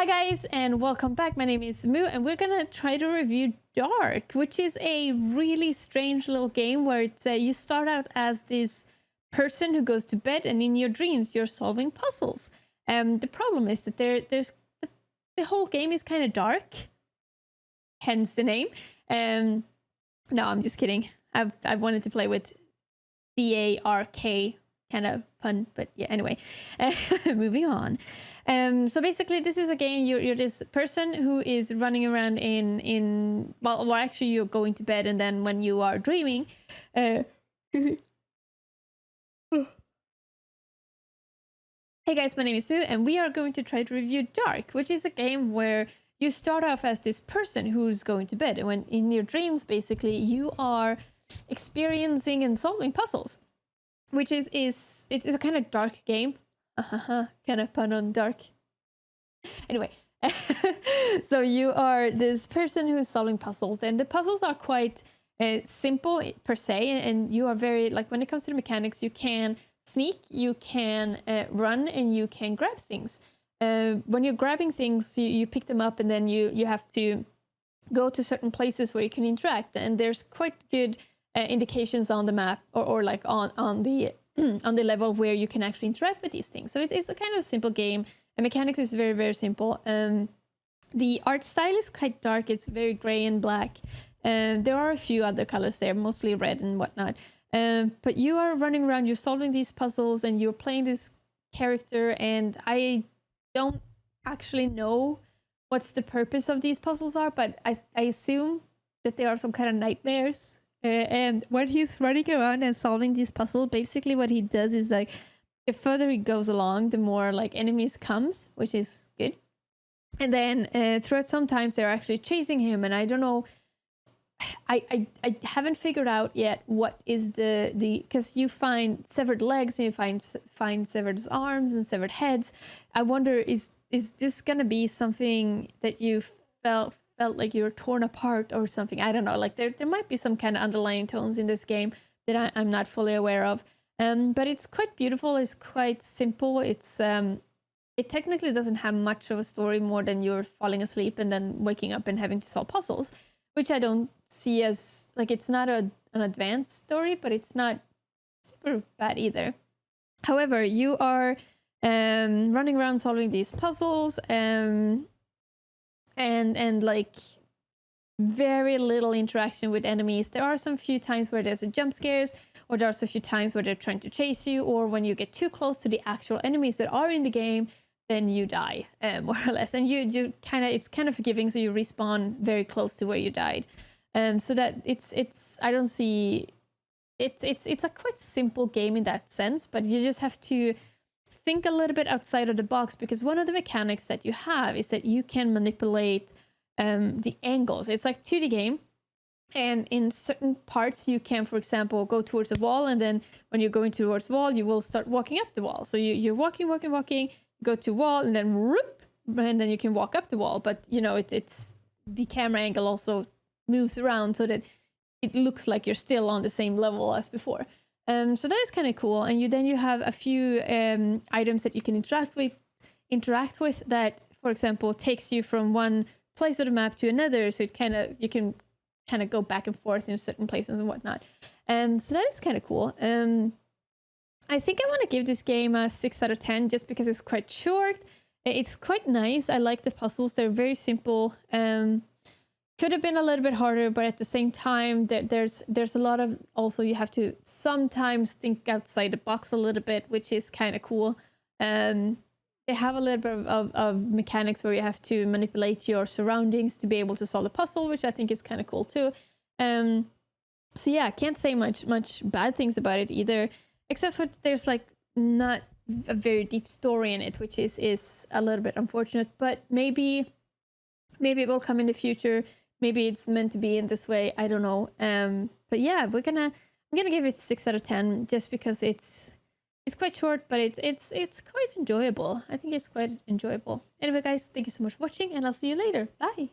guys, and welcome back. My name is Moo, and we're gonna try to review DarQ, which is a really strange little game where it's you start out as this person who goes to bed, and in your dreams you're solving puzzles. The problem is that the whole game is kind of dark, hence the name. No, I'm just kidding. I've wanted to play with DarK kind of pun, but yeah, anyway. Moving on. So basically this is a game, you're this person who is running around well actually you're going to bed, and then when you are dreaming hey guys, my name is Moo, and we are going to try to review DarQ, which is a game where you start off as this person who's going to bed, and when in your dreams basically you are experiencing and solving puzzles, which is it's a kind of dark game. Kind of pun on dark. Anyway, so you are this person who's solving puzzles, and the puzzles are quite simple per se, and you are very, like, when it comes to the mechanics, you can sneak, you can run, and you can grab things. When you're grabbing things, you pick them up, and then you have to go to certain places where you can interact, and there's quite good indications on the map or like on the on the level where you can actually interact with these things. So it's a kind of simple game, and mechanics is very, very simple. The art style is quite dark. It's very gray and black. There are a few other colors there, mostly red and whatnot. But you are running around, you're solving these puzzles, and you're playing this character, and I don't actually know what's the purpose of these puzzles are, but I assume that they are some kind of nightmares. And when he's running around and solving these puzzles, basically what he does is, like, the further he goes along, the more like enemies comes, which is good. And then throughout sometimes they're actually chasing him, and I don't know. I haven't figured out yet what is the because you find severed legs and you find severed arms and severed heads. I wonder, is this gonna be something that you felt like you're torn apart or something? I don't know. Like there might be some kind of underlying tones in this game that I'm not fully aware of. But it's quite beautiful. It's quite simple. It's it technically doesn't have much of a story more than you're falling asleep and then waking up and having to solve puzzles, which I don't see as, like, it's not an advanced story, but it's not super bad either. However, you are running around solving these puzzles, and like very little interaction with enemies. There are some few times where there's a jump scares, or there's a few times where they're trying to chase you, or when you get too close to the actual enemies that are in the game, then you die, more or less. And you kind of, it's kind of forgiving, so you respawn very close to where you died. So that it's I don't see, it's a quite simple game in that sense, but you just have to think a little bit outside of the box, because one of the mechanics that you have is that you can manipulate the angles. It's like 2D game, and in certain parts you can, for example, go towards the wall, and then when you're going towards the wall, you will start walking up the wall. So you're walking, go to wall, and then whoop, and then you can walk up the wall. But you know, it's the camera angle also moves around so that it looks like you're still on the same level as before. So that is kind of cool. And you have a few items that you can interact with that, for example, takes you from one place of the map to another. So you can kind of go back and forth in certain places and whatnot. So that is kind of cool. I think I want to give this game a 6 out of 10 just because it's quite short. It's quite nice. I like the puzzles. They're very simple. Could have been a little bit harder, but at the same time, there's a lot of, also you have to sometimes think outside the box a little bit, which is kind of cool. They have a little bit of mechanics where you have to manipulate your surroundings to be able to solve the puzzle, which I think is kind of cool too. So yeah, I can't say much bad things about it either, except for there's like not a very deep story in it, which is a little bit unfortunate. But maybe it will come in the future. Maybe it's meant to be in this way. I don't know. But yeah, I'm gonna give it 6 out of 10 just because it's quite short, but it's quite enjoyable. I think it's quite enjoyable. Anyway, guys, thank you so much for watching, and I'll see you later. Bye.